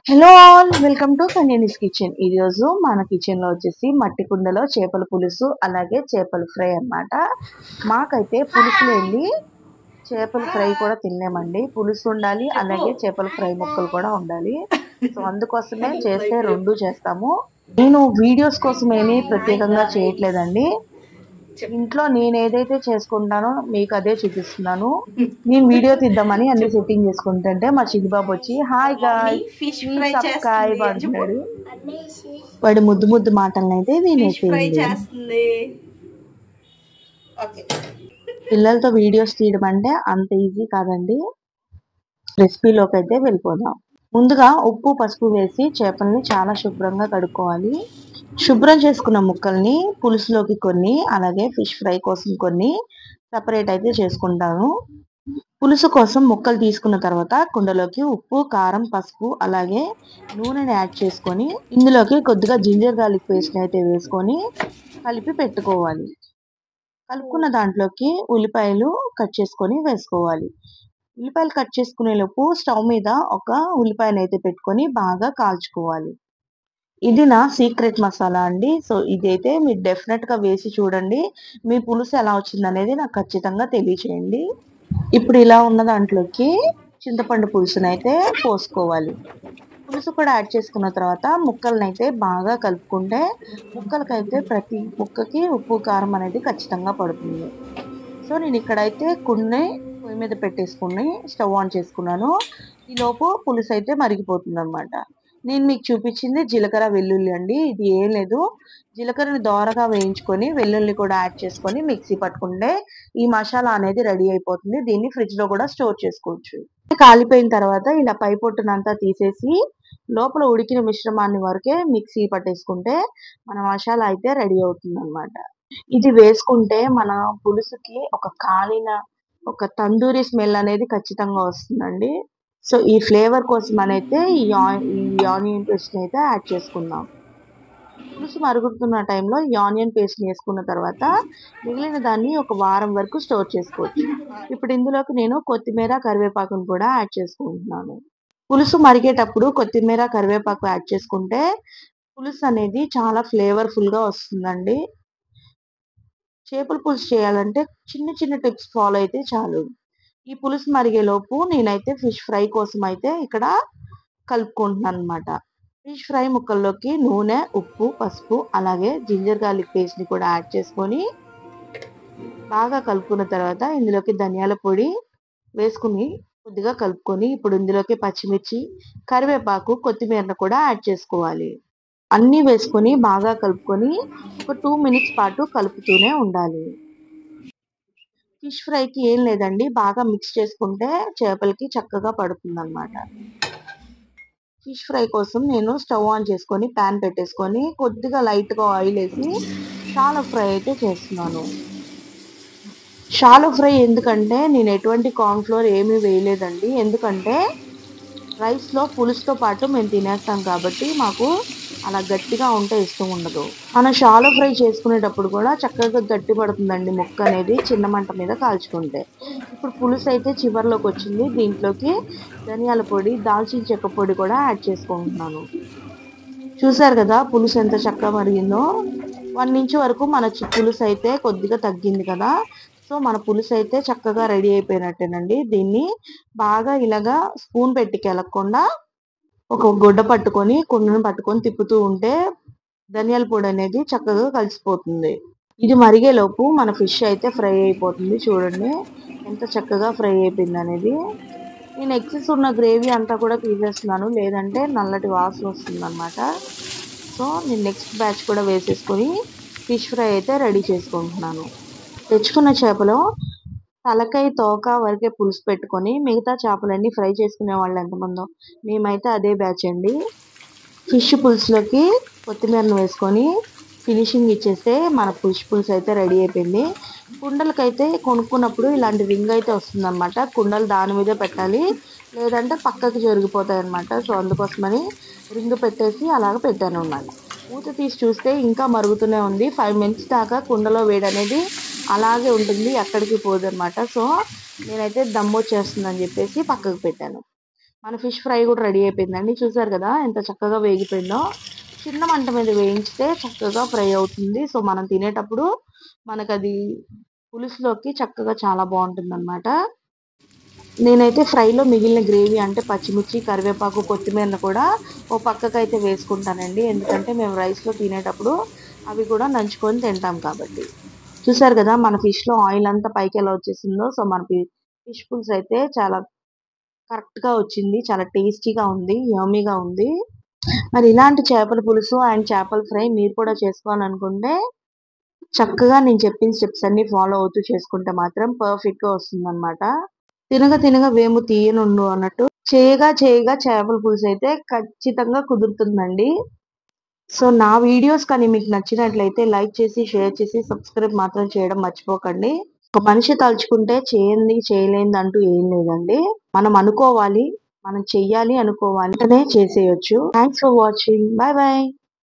Hello all, welcome to కన్యనిస్ kitchen. ఈ రోజు మన కిచెన్ లో వచ్చేసి మట్టి కుండలో చేపల పులుసు అలాగే చేపల ఫ్రై అన్నమాట. మాకైతే పులుసు లేని చేపల ఫ్రై కూడా తినలేమండి. పులుసు ఉండాలి, అలాగే చేపల ఫ్రై ముక్కలు కూడా ఉండాలి. సో అందుకోసమే చేస్తే రెండు చేస్తాము. నేను వీడియోస్ కోసం ఏమీ ప్రత్యేకంగా చేయట్లేదండి. ఇంట్లో నేను ఏదైతే చేసుకుంటానో మీకు అదే చూపిస్తున్నాను. నేను వీడియో తీద్దామని అన్ని సెట్టింగ్ చేసుకుంటుంటే మా చిన్నబాబు వచ్చి హాయ్ గాయ్స్ ప్లీజ్ సబ్స్క్రైబ్ అంటున్నాడు. వాడి ముద్దు ముద్దు మాటలను అయితే వినేసేయండి. పిల్లలతో వీడియోస్ తీయడం అంటే అంత ఈజీ కాదండి. రెసిపీలోకి అయితే వెళ్ళిపోదాం. ముందుగా ఉప్పు పసుపు వేసి చేపల్ని చాలా శుభ్రంగా కడుక్కోవాలి. శుభ్రం చేసుకున్న ముక్కల్ని పులుసులోకి కొన్ని, అలాగే ఫిష్ ఫ్రై కోసం కొన్ని సపరేట్ అయితే చేసుకుంటాను. పులుసు కోసం ముక్కలు తీసుకున్న తర్వాత కుండలోకి ఉప్పు, కారం, పసుపు అలాగే నూనెని యాడ్ చేసుకొని ఇందులోకి కొద్దిగా జింజర్ గార్లిక్ పేస్ట్ అయితే వేసుకొని కలిపి పెట్టుకోవాలి. కలుపుకున్న దాంట్లోకి ఉల్లిపాయలు కట్ చేసుకొని వేసుకోవాలి. ఉల్లిపాయలు కట్ చేసుకునే లోపు స్టవ్ మీద ఒక ఉల్లిపాయను అయితే పెట్టుకొని బాగా కాల్చుకోవాలి. ఇది నా సీక్రెట్ మసాలా అండి. సో ఇదైతే మీరు డెఫినెట్ గా వేసి చూడండి. మీ పులుసు ఎలా వచ్చింది అనేది నాకు ఖచ్చితంగా తెలియచేయండి. ఇప్పుడు ఇలా ఉన్న దాంట్లోకి చింతపండు పులుసును అయితే పోసుకోవాలి. పులుసు కూడా యాడ్ చేసుకున్న తర్వాత ముక్కలను అయితే బాగా కలుపుకుంటే ముక్కలకైతే ప్రతి ముక్కకి ఉప్పు కారం అనేది ఖచ్చితంగా పడుతుంది. సో నేను ఇక్కడైతే కొన్ని పొయ్యి మీద పెట్టేసుకుని స్టవ్ ఆన్ చేసుకున్నాను. ఈ లోపు పులుసు అయితే మరిగిపోతుంది అనమాట. నేను మీకు చూపించింది జీలకర్ర వెల్లుల్లి అండి. ఇది ఏం లేదు, జీలకర్రని దోరగా వేయించుకొని వెల్లుల్లి కూడా యాడ్ చేసుకొని మిక్సీ పట్టుకుంటే ఈ మసాలా అనేది రెడీ అయిపోతుంది. దీన్ని ఫ్రిడ్జ్ లో కూడా స్టోర్ చేసుకోవచ్చు. కాలిపోయిన తర్వాత ఇలా పై పొట్టునంతా తీసేసి లోపల ఉడికిన మిశ్రమాన్ని వరకే మిక్సీ పట్టేసుకుంటే మన మసాలా అయితే రెడీ అవుతుంది అనమాట. ఇది వేసుకుంటే మన పులుసుకి ఒక కాలిన ఒక తందూరి స్మెల్ అనేది ఖచ్చితంగా వస్తుందండి. సో ఈ ఫ్లేవర్ కోసం అయితే ఈ ఆనియన్ పేస్ట్ అయితే యాడ్ చేసుకుందాం. పులుసు మరుగుతున్న టైంలో ఈ ఆనియన్ పేస్ట్ వేసుకున్న తర్వాత మిగిలిన దాన్ని ఒక వారం వరకు స్టోర్ చేసుకోవచ్చు. ఇప్పుడు ఇందులోకి నేను కొత్తిమీర కరివేపాకును కూడా యాడ్ చేసుకుంటున్నాను. పులుసు మరిగేటప్పుడు కొత్తిమీర కరివేపాకు యాడ్ చేసుకుంటే పులుసు అనేది చాలా ఫ్లేవర్ఫుల్ గా వస్తుందండి. చేపల పులుసు చేయాలంటే చిన్న చిన్న టిప్స్ ఫాలో అయితే చాలు. ఈ పులుసు మరిగేలోపు నేనైతే ఫిష్ ఫ్రై కోసం అయితే ఇక్కడ కలుపుకుంటున్నాను అనమాట. ఫిష్ ఫ్రై ముక్కల్లోకి నూనె, ఉప్పు, పసుపు అలాగే జింజర్ గార్లిక్ పేస్ట్ ని కూడా యాడ్ చేసుకొని బాగా కలుపుకున్న తర్వాత ఇందులోకి ధనియాల పొడి వేసుకుని కొద్దిగా కలుపుకొని ఇప్పుడు ఇందులోకి పచ్చిమిర్చి, కరివేపాకు, కొత్తిమీరను కూడా యాడ్ చేసుకోవాలి. అన్నీ వేసుకొని బాగా కలుపుకొని ఒక 2 మినిట్స్ పాటు కలుపుతూనే ఉండాలి. ఫిష్ ఫ్రైకి ఏం లేదండి, బాగా మిక్స్ చేసుకుంటే చేపలకి చక్కగా పడుతుంది అనమాట. ఫిష్ ఫ్రై కోసం నేను స్టవ్ ఆన్ చేసుకొని ప్యాన్ పెట్టేసుకొని కొద్దిగా లైట్గా ఆయిల్ వేసి షాలో ఫ్రై అయితే చేస్తున్నాను. షాలో ఫ్రై ఎందుకంటే నేను ఎటువంటి కార్న్ ఫ్లోర్ ఏమీ వేయలేదండి. ఎందుకంటే రైస్లో పులుసుతో పాటు మేము తినేస్తాం కాబట్టి మాకు అలా గట్టిగా ఉంటే ఇష్టం ఉండదు. మనం షాలో ఫ్రై చేసుకునేటప్పుడు కూడా చక్కగా గట్టి పడుతుందండి ముక్క అనేది చిన్న మంట మీద కాల్చుకుంటే. ఇప్పుడు పులుసు అయితే చివరిలోకి వచ్చింది. దీంట్లోకి ధనియాల పొడి, దాల్చిన చెక్క పొడి కూడా యాడ్ చేసుకుంటున్నాను. చూసారు కదా పులుసు ఎంత చక్కగా మరిగిందో. 1 ఇంచ్ వరకు మన పులుసు అయితే కొద్దిగా తగ్గింది కదా. సో మన పులుసు అయితే చక్కగా రెడీ అయిపోయినట్టేనండి. దీన్ని బాగా ఇలాగా స్పూన్ పెట్టి కెలకుండా ఒక గుడ్డ పట్టుకొని కుండను పట్టుకొని తిప్పుతూ ఉంటే ధనియాల పొడి అనేది చక్కగా కలిసిపోతుంది. ఇది మరిగేలోపు మన ఫిష్ అయితే ఫ్రై అయిపోతుంది. చూడండి ఎంత చక్కగా ఫ్రై అయిపోయింది అనేది. నేను ఎక్సెస్ ఉన్న గ్రేవీ అంతా కూడా తీసేస్తున్నాను, లేదంటే నల్లటి వాసన వస్తుంది అనమాట. సో నేను నెక్స్ట్ బ్యాచ్ కూడా వేసేసుకొని ఫిష్ ఫ్రై అయితే రెడీ చేసుకుంటున్నాను. తెచ్చుకున్న చేపలో తలకాయ, తోక వరకే పులుసు పెట్టుకొని మిగతా చేపలన్నీ ఫ్రై చేసుకునే వాళ్ళు ఎంతమందో మేమైతే అదే బ్యాచ్ అండి. ఫిష్ పులుసులోకి కొత్తిమీరను వేసుకొని ఫినిషింగ్ ఇచ్చేస్తే మన ఫిష్ పులుసు అయితే రెడీ అయిపోయింది. కుండలకైతే కొనుక్కున్నప్పుడు ఇలాంటి రింగ్ అయితే వస్తుంది అనమాట. కుండలు దాని మీదే పెట్టాలి, లేదంటే పక్కకి జరిగిపోతాయి అనమాట. సో అందుకోసమని రింగ్ పెట్టేసి అలాగ పెట్టాను అన్నమాట. మూత తీసి చూస్తే ఇంకా మరుగుతూనే ఉంది. 5 మినిట్స్ దాకా కుండలో వేడి అనేది అలాగే ఉంటుంది, ఎక్కడికి పోదు అనమాట. సో నేనైతే దమ్ వచ్చేస్తుందని చెప్పేసి పక్కకు పెట్టాను. మన ఫిష్ ఫ్రై కూడా రెడీ అయిపోయిందండి. చూసారు కదా ఎంత చక్కగా వేగిపోయిందో. చిన్న మంట మీద వేయించితే చక్కగా ఫ్రై అవుతుంది. సో మనం తినేటప్పుడు మనకది పులుసులోకి చక్కగా చాలా బాగుంటుందన్నమాట. నేనైతే ఫ్రైలో మిగిలిన గ్రేవీ అంటే పచ్చిమిర్చి, కరివేపాకు, కొత్తిమీరను కూడా ఓ పక్కకైతే వేసుకుంటానండి. ఎందుకంటే మేము రైస్లో తినేటప్పుడు అవి కూడా నంచుకొని తింటాం కాబట్టి. చూసారు కదా మన ఫిష్లో ఆయిల్ అంతా పైకి ఎలా వచ్చేసిందో. సో మన ఫిష్ పులుసు అయితే చాలా కరెక్ట్‌గా వచ్చింది. చాలా టేస్టీగా ఉంది. యమ్మీగా ఉంది. మరి ఇలాంటి చేపల పులుసు అండ్ చేపల ఫ్రై మీరు కూడా చేసుకోవాలనుకుంటే చక్కగా నేను చెప్పిన స్టెప్స్ అన్ని ఫాలో అవుతూ చేసుకుంటే మాత్రం పర్ఫెక్ట్‌గా వస్తుందన్నమాట. తినగ తినగ వేము తీయనుండు అన్నట్టు చేయగా చేయగా చేపల పులుసు అయితే ఖచ్చితంగా కుదురుతుందండి. సో నా వీడియోస్ కానీ మీకు నచ్చినట్లయితే లైక్ చేసి, షేర్ చేసి, సబ్స్క్రైబ్ మాత్రం చేయడం మర్చిపోకండి. ఒక మనిషి తలుచుకుంటే చేయంది, చేయలేనిది అంటూ ఏం లేదండి. మనం అనుకోవాలి, మనం చెయ్యాలి అనుకోవాలి, వెంటనే చేసేయొచ్చు. Thanks for watching. By by.